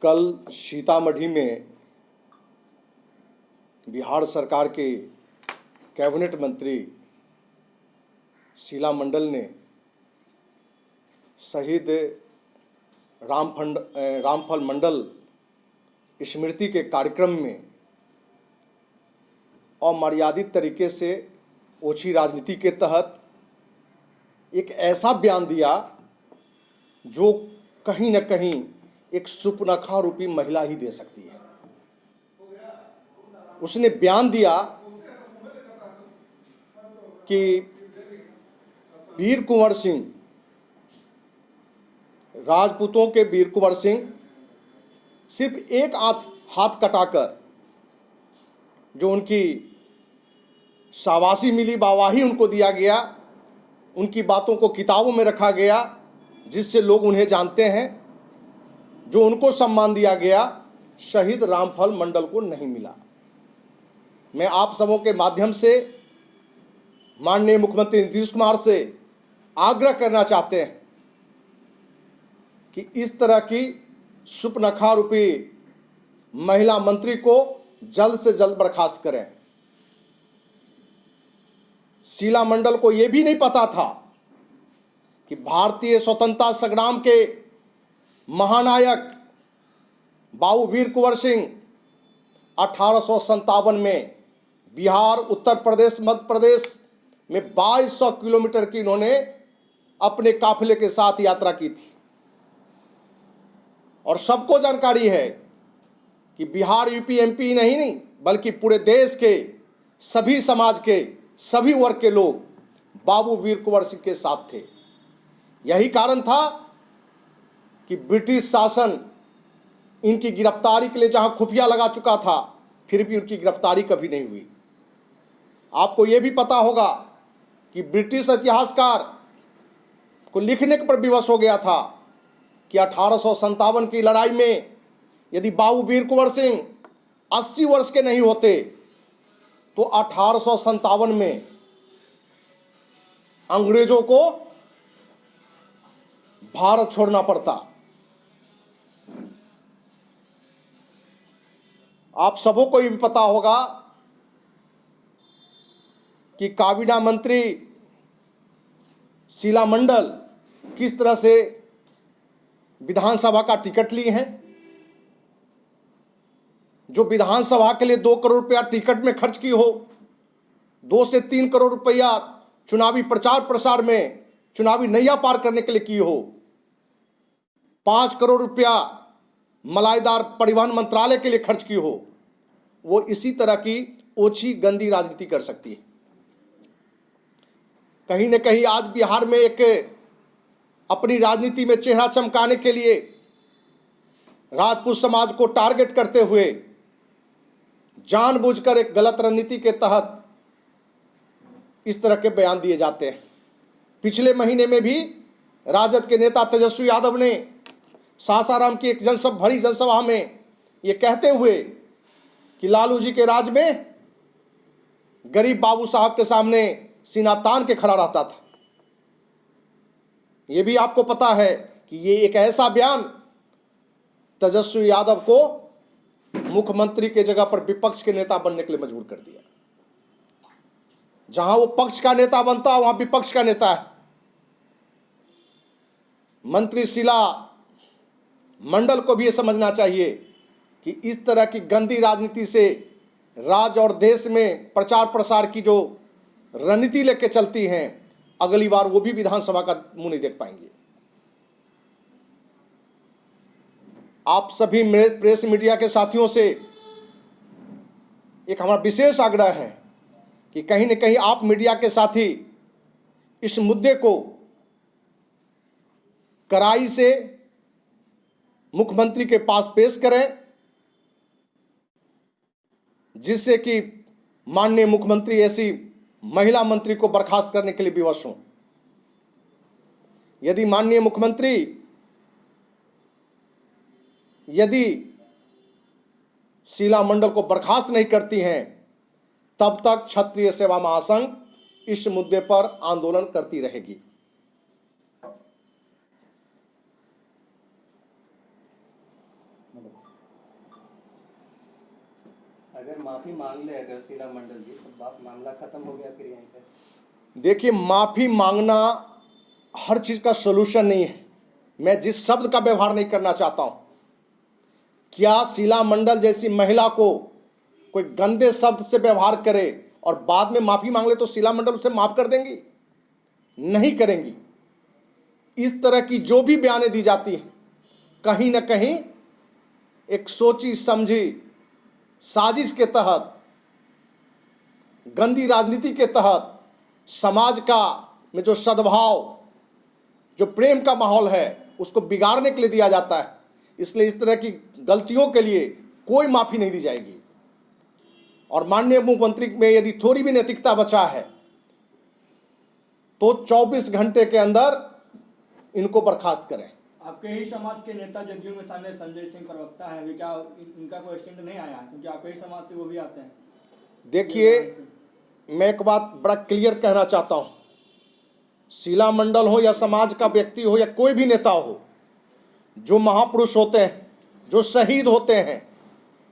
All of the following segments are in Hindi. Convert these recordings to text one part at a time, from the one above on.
कल सीतामढ़ी में बिहार सरकार के कैबिनेट मंत्री शीला मंडल ने शहीद रामफल मंडल स्मृति के कार्यक्रम में अमर्यादित तरीके से ओछी राजनीति के तहत एक ऐसा बयान दिया जो कहीं न कहीं एक सुपनखा रूपी महिला ही दे सकती है। उसने बयान दिया कि वीर कुंवर सिंह, राजपूतों के वीर कुंवर सिंह सिर्फ एक हाथ कटाकर जो उनकी शाबाशी मिली, वाहवाही उनको दिया गया, उनकी बातों को किताबों में रखा गया जिससे लोग उन्हें जानते हैं, जो उनको सम्मान दिया गया, शहीद रामफल मंडल को नहीं मिला। मैं आप सबों के माध्यम से माननीय मुख्यमंत्री नीतीश कुमार से आग्रह करना चाहते हैं कि इस तरह की सुपनखा रूपी महिला मंत्री को जल्द से जल्द बर्खास्त करें। शीला मंडल को यह भी नहीं पता था कि भारतीय स्वतंत्रता संग्राम के महानायक बाबू वीर कुंवर सिंह 1857 में बिहार, उत्तर प्रदेश, मध्य प्रदेश में 2200 किलोमीटर की इन्होंने अपने काफिले के साथ यात्रा की थी। और सबको जानकारी है कि बिहार, यूपी, एमपी नहीं बल्कि पूरे देश के सभी समाज के सभी वर्ग के लोग बाबू वीर कुंवर सिंह के साथ थे। यही कारण था कि ब्रिटिश शासन इनकी गिरफ्तारी के लिए जहां खुफिया लगा चुका था, फिर भी उनकी गिरफ्तारी कभी नहीं हुई। आपको यह भी पता होगा कि ब्रिटिश इतिहासकार को लिखने पर विवश हो गया था कि 1857 की लड़ाई में यदि बाबू वीर कुंवर सिंह 80 वर्ष के नहीं होते तो 1857 में अंग्रेजों को भारत छोड़ना पड़ता। आप सबों को यह भी पता होगा कि काबीना मंत्री शीला मंडल किस तरह से विधानसभा का टिकट लिए हैं। जो विधानसभा के लिए 2 करोड़ रुपया टिकट में खर्च की हो, 2 से 3 करोड़ रुपया चुनावी प्रचार प्रसार में चुनावी नैया पार करने के लिए की हो, 5 करोड़ रुपया मलाईदार परिवहन मंत्रालय के लिए खर्च की हो, वो इसी तरह की ओछी गंदी राजनीति कर सकती है। कहीं न कहीं आज बिहार में एक अपनी राजनीति में चेहरा चमकाने के लिए राजपूत समाज को टारगेट करते हुए जानबूझकर एक गलत रणनीति के तहत इस तरह के बयान दिए जाते हैं। पिछले महीने में भी राजद के नेता तेजस्वी यादव ने सासाराम की एक बड़ी जनसभा में ये कहते हुए कि लालू जी के राज में गरीब बाबू साहब के सामने सीना तान के खड़ा रहता था। ये भी आपको पता है कि ये एक ऐसा बयान तेजस्वी यादव को मुख्यमंत्री के जगह पर विपक्ष के नेता बनने के लिए मजबूर कर दिया। जहां वो पक्ष का नेता बनता वहां विपक्ष का नेता है। मंत्री शीला मंडल को भी ये समझना चाहिए कि इस तरह की गंदी राजनीति से राज्य और देश में प्रचार प्रसार की जो रणनीति लेके चलती हैं, अगली बार वो भी विधानसभा का मुंह नहीं देख पाएंगे। आप सभी प्रेस मीडिया के साथियों से एक हमारा विशेष आग्रह है कि कहीं न कहीं आप मीडिया के साथी इस मुद्दे को कड़ाई से मुख्यमंत्री के पास पेश करें, जिससे कि माननीय मुख्यमंत्री ऐसी महिला मंत्री को बर्खास्त करने के लिए विवश हों। यदि माननीय मुख्यमंत्री यदि शीला मंडल को बर्खास्त नहीं करती हैं, तब तक क्षत्रिय सेवा महासंघ इस मुद्दे पर आंदोलन करती रहेगी। अगर माफी मांग ले अगर शीला मंडल जी तो बात मामला खत्म हो गया फिर यहीं पे। देखिए, माफी मांगना हर चीज का सोल्यूशन नहीं है। मैं जिस शब्द का व्यवहार नहीं करना चाहता हूं, क्या शीला मंडल जैसी महिला को कोई गंदे शब्द से व्यवहार करे और बाद में माफी मांग ले तो शीला मंडल उसे माफ कर देंगी? नहीं करेंगी। इस तरह की जो भी बयानें दी जाती हैं, कहीं ना कहीं एक सोची समझी साजिश के तहत, गंदी राजनीति के तहत समाज का में जो सद्भाव, जो प्रेम का माहौल है, उसको बिगाड़ने के लिए दिया जाता है। इसलिए इस तरह की गलतियों के लिए कोई माफी नहीं दी जाएगी। और माननीय मुख्यमंत्री में यदि थोड़ी भी नैतिकता बचा है तो 24 घंटे के अंदर इनको बर्खास्त करें। आपके ही समाज के नेता जदयू में शामिल संजय सिंह प्रवक्ता हैं, अभी क्या इनका कोई स्टैंड नहीं आया? क्योंकि आपके ही समाज से वो भी आते हैं। देखिए, मैं एक बात बड़ा क्लियर कहना चाहता हूं, शीला मंडल हो या समाज का व्यक्ति हो या कोई भी नेता हो, जो महापुरुष होते हैं, जो शहीद होते हैं,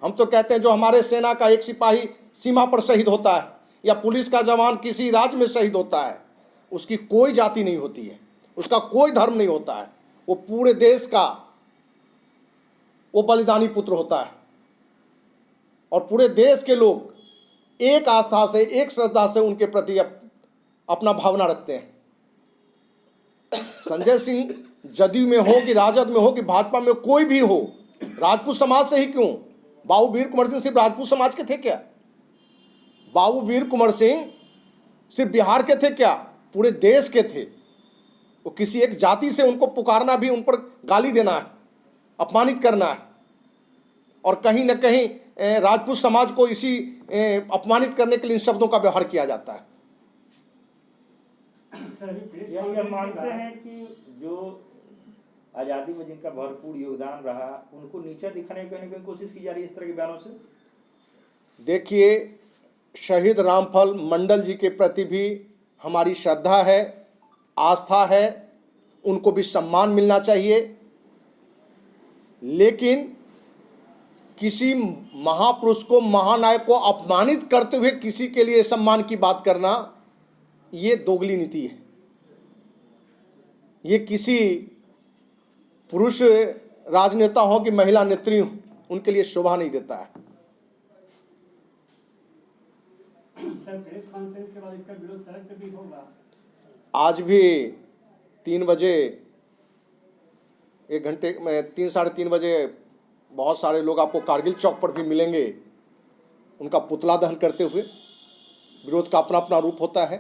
हम तो कहते हैं जो हमारे सेना का एक सिपाही सीमा पर शहीद होता है या पुलिस का जवान किसी राज्य में शहीद होता है, उसकी कोई जाति नहीं होती है, उसका कोई धर्म नहीं होता है, वो पूरे देश का वो बलिदानी पुत्र होता है। और पूरे देश के लोग एक आस्था से, एक श्रद्धा से उनके प्रति अपना भावना रखते हैं। संजय सिंह जदयू में हो कि राजद में हो कि भाजपा में, कोई भी हो, राजपूत समाज से ही क्यों? बाबू वीर कुंवर सिंह सिर्फ राजपूत समाज के थे क्या? बाबू वीर कुंवर सिंह सिर्फ बिहार के थे क्या? पूरे देश के थे। वो किसी एक जाति से उनको पुकारना भी, उन पर गाली देना है, अपमानित करना है। और कहीं न कहीं राजपूत समाज को इसी अपमानित करने के लिए इन शब्दों का व्यवहार किया जाता है। ये मानते हैं कि जो आज़ादी में जिनका भरपूर योगदान रहा, उनको नीचा दिखाने की कोशिश की जा रही है इस तरह के बयानों से? देखिए, शहीद रामफल मंडल जी के प्रति भी हमारी श्रद्धा है, आस्था है, उनको भी सम्मान मिलना चाहिए। लेकिन किसी महापुरुष को, महानायक को अपमानित करते हुए किसी के लिए सम्मान की बात करना, ये दोगली नीति है। ये किसी पुरुष राजनेता हो कि महिला नेत्री हो, उनके लिए शोभा नहीं देता है। सर, प्रेस कॉन्फ्रेंस के बाद इसका विरोध सड़क पे भी होगा? आज भी 3 बजे, 1 घंटे में 3 साढ़े 3 बजे बहुत सारे लोग आपको कारगिल चौक पर भी मिलेंगे, उनका पुतला दहन करते हुए। विरोध का अपना अपना रूप होता है।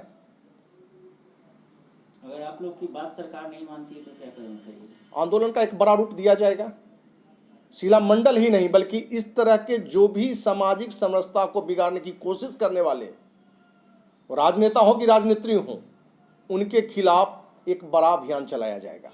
अगर आप लोग की बात सरकार नहीं मानती है तो क्या करना चाहिए? आंदोलन का एक बड़ा रूप दिया जाएगा। शीला मंडल ही नहीं बल्कि इस तरह के जो भी सामाजिक समरसता को बिगाड़ने की कोशिश करने वाले, राजनेता हो कि राजनेत्री हो, उनके खिलाफ एक बड़ा अभियान चलाया जाएगा।